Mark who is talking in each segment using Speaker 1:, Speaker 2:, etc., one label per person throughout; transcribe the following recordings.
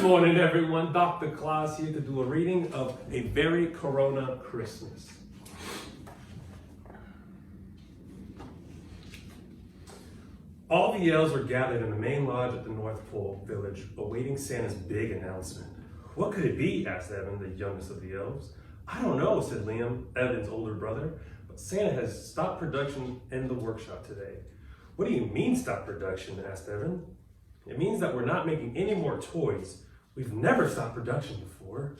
Speaker 1: Good morning, everyone. Dr. Claus here to do a reading of A Very Corona Christmas. All the elves were gathered in the main lodge at the North Pole village, awaiting Santa's big announcement. What could it be? Asked Evan, the youngest of the elves. I don't know, said Liam, Evan's older brother, but Santa has stopped production in the workshop today. What do you mean stop production? Asked Evan. It means that we're not making any more toys. We've never stopped production before.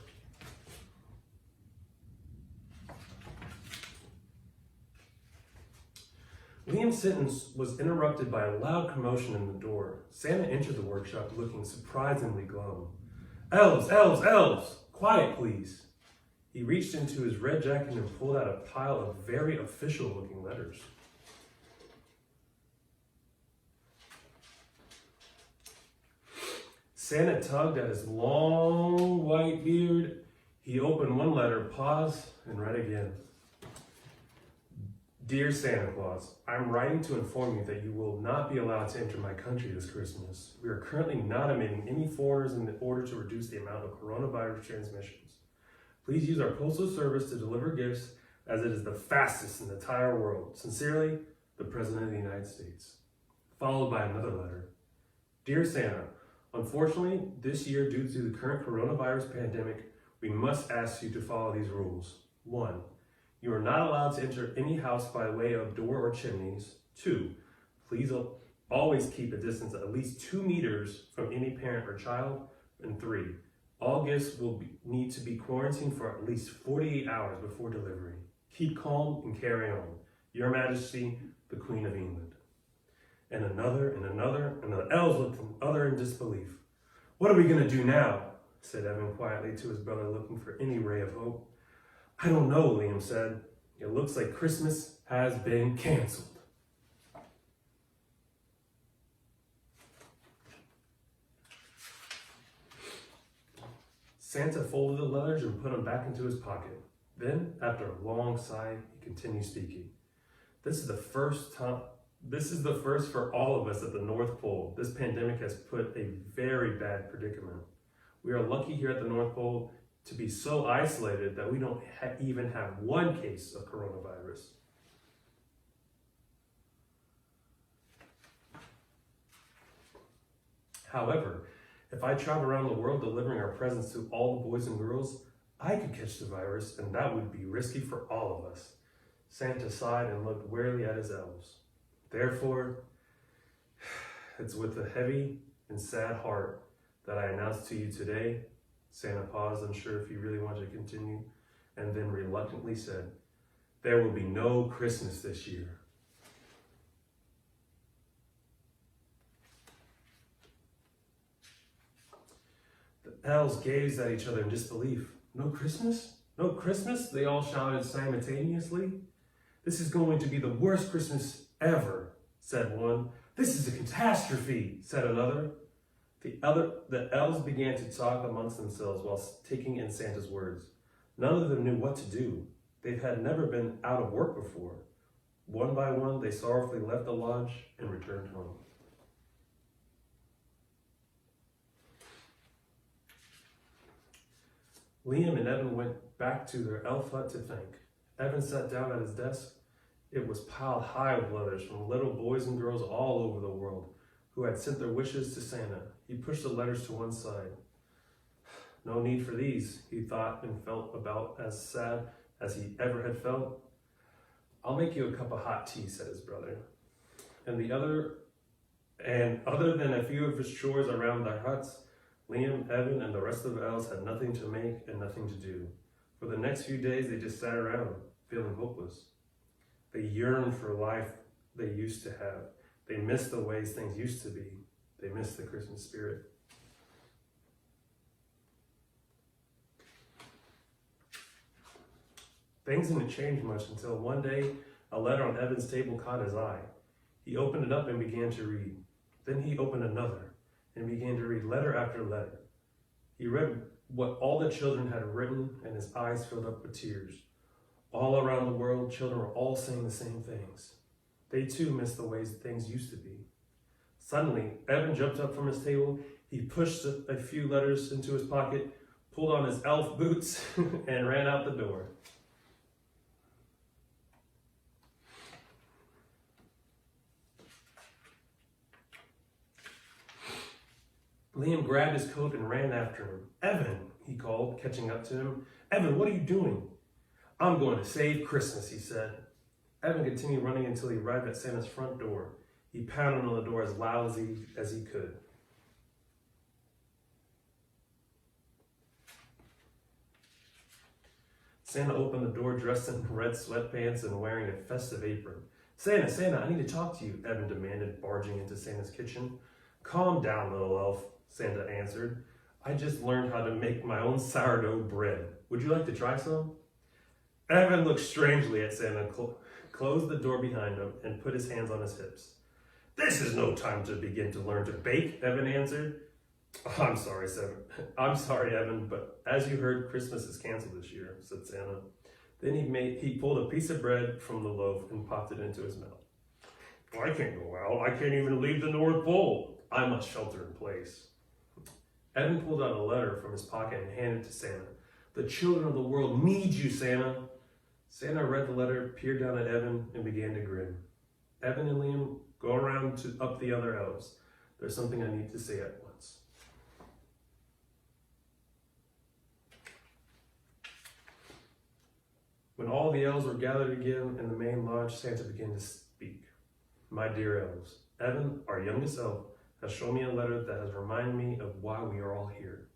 Speaker 1: Liam's sentence was interrupted by a loud commotion in the door. Santa entered the workshop looking surprisingly glum. Elves, elves, elves! Quiet, please. He reached into his red jacket and pulled out a pile of very official-looking letters. Santa tugged at his long white beard. He opened one letter, paused, and read again. Dear Santa Claus, I'm writing to inform you that you will not be allowed to enter my country this Christmas. We are currently not admitting any foreigners in order to reduce the amount of coronavirus transmissions. Please use our postal service to deliver gifts as it is the fastest in the entire world. Sincerely, the President of the United States. Followed by another letter. Dear Santa, unfortunately, this year, due to the current coronavirus pandemic, we must ask you to follow these rules. 1. You are not allowed to enter any house by way of door or chimneys. 2. Please always keep a distance of at least 2 meters from any parent or child. And 3. All gifts will need to be quarantined for at least 48 hours before delivery. Keep calm and carry on. Your Majesty, the Queen of England. And another, and the elves looked from other in disbelief. What are we going to do now? Said Evan quietly to his brother, looking for any ray of hope. I don't know, Liam said. It looks like Christmas has been canceled. Santa folded the letters and put them back into his pocket. Then, after a long sigh, he continued speaking. This is the first for all of us at the North Pole. This pandemic has put a very bad predicament. We are lucky here at the North Pole to be so isolated that we don't even have one case of coronavirus. However, if I travel around the world delivering our presents to all the boys and girls, I could catch the virus, and that would be risky for all of us. Santa sighed and looked wearily at his elves. Therefore, it's with a heavy and sad heart that I announce to you today. Santa paused, unsure if he really wanted to continue, and then reluctantly said, there will be no Christmas this year. The elves gazed at each other in disbelief. No Christmas? No Christmas? They all shouted simultaneously. This is going to be the worst Christmas ever, said one. This is a catastrophe, said another. The elves began to talk amongst themselves while taking in Santa's words. None of them knew what to do. They had never been out of work before. One by one, they sorrowfully left the lodge and returned home. Liam and Evan went back to their elf hut to think. Evan sat down at his desk. It was piled high with letters from little boys and girls all over the world who had sent their wishes to Santa. He pushed the letters to one side. No need for these, he thought, and felt about as sad as he ever had felt. I'll make you a cup of hot tea, said his brother. Other than a few of his chores around their huts, Liam, Evan, and the rest of the elves had nothing to make and nothing to do. For the next few days, they just sat around, feeling hopeless. They yearned for life they used to have. They missed the ways things used to be. They missed the Christmas spirit. Things didn't change much until one day, a letter on Evan's table caught his eye. He opened it up and began to read. Then he opened another and began to read letter after letter. He read what all the children had written, and his eyes filled up with tears. All around the world, children were all saying the same things. They too missed the ways things used to be. Suddenly, Evan jumped up from his table. He pushed a few letters into his pocket, pulled on his elf boots, and ran out the door. Liam grabbed his coat and ran after him. "Evan," he called, catching up to him. "Evan, what are you doing?" "I'm going to save Christmas," he said. Evan continued running until he arrived at Santa's front door. He pounded on the door as loud as he could. Santa opened the door dressed in red sweatpants and wearing a festive apron. Santa, I need to talk to you," Evan demanded, barging into Santa's kitchen. "Calm down, little elf," Santa answered. "I just learned how to make my own sourdough bread. Would you like to try some?" Evan looked strangely at Santa, closed the door behind him, and put his hands on his hips. "This is no time to begin to learn to bake," Evan answered. I'm sorry, Evan, but as you heard, Christmas is canceled this year," said Santa. Then he pulled a piece of bread from the loaf and popped it into his mouth. "I can't go out. I can't even leave the North Pole. I must shelter in place." Evan pulled out a letter from his pocket and handed it to Santa. "The children of the world need you, Santa." Santa read the letter, peered down at Evan, and began to grin. "Evan and Liam, go around up the other elves. There's something I need to say at once." When all the elves were gathered again in the main lodge, Santa began to speak. "My dear elves, Evan, our youngest elf, has shown me a letter that has reminded me of why we are all here.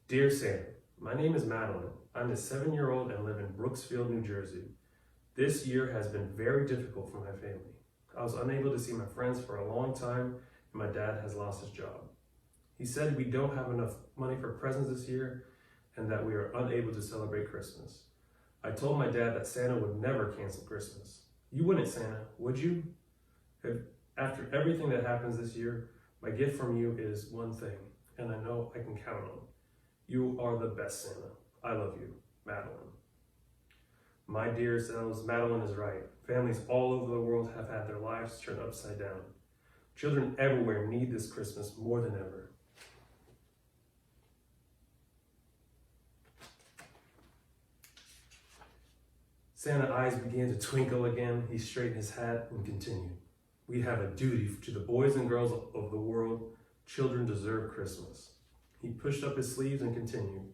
Speaker 1: Dear Santa, my name is Madeline. I'm a 7-year-old and live in Brooksfield, New Jersey. This year has been very difficult for my family. I was unable to see my friends for a long time, and my dad has lost his job. He said we don't have enough money for presents this year and that we are unable to celebrate Christmas. I told my dad that Santa would never cancel Christmas. You wouldn't, Santa, would you? After everything that happens this year, my gift from you is one thing, and I know I can count on. You are the best, Santa. I love you, Madeline." My dear selves, Madeline is right. Families all over the world have had their lives turned upside down. Children everywhere need this Christmas more than ever. Santa's eyes began to twinkle again. He straightened his hat and continued. We have a duty to the boys and girls of the world. Children deserve Christmas. He pushed up his sleeves and continued.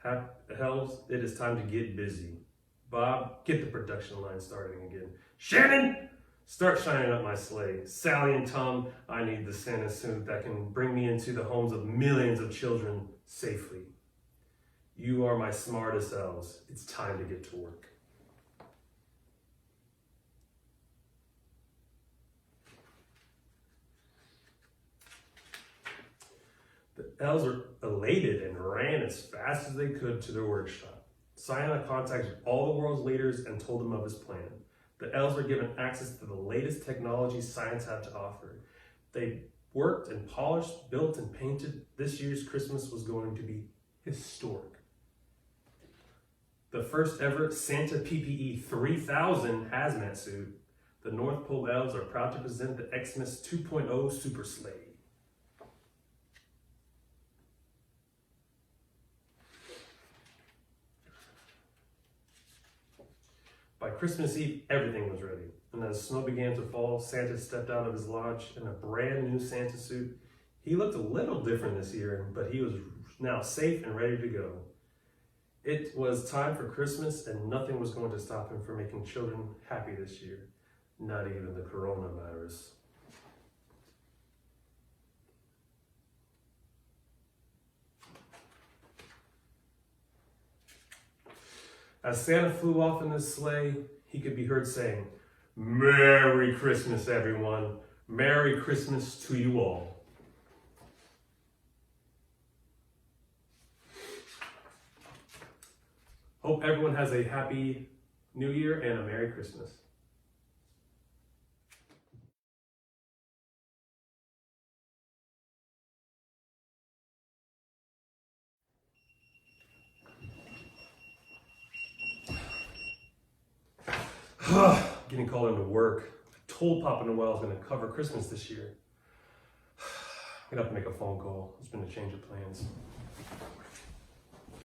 Speaker 1: Elves, it is time to get busy. Bob, get the production line starting again. Shannon, start shining up my sleigh. Sally and Tom, I need the Santa suit that can bring me into the homes of millions of children safely. You are my smartest elves. It's time to get to work. The elves were elated and ran as fast as they could to their workshop. Santa contacted all the world's leaders and told them of his plan. The elves were given access to the latest technology science had to offer. They worked and polished, built and painted. This year's Christmas was going to be historic. The first ever Santa PPE 3000 hazmat suit. The North Pole elves are proud to present the Xmas 2.0 Super Sleigh. By Christmas Eve, everything was ready. And as snow began to fall, Santa stepped out of his lodge in a brand new Santa suit. He looked a little different this year, but he was now safe and ready to go. It was time for Christmas, and nothing was going to stop him from making children happy this year. Not even the coronavirus. As Santa flew off in his sleigh, he could be heard saying, "Merry Christmas, everyone. Merry Christmas to you all." Hope everyone has a happy New Year and a Merry Christmas. Getting called into work. told Papa Noel is going to cover Christmas this year. I'm going to have to make a phone call. There's been a change of plans.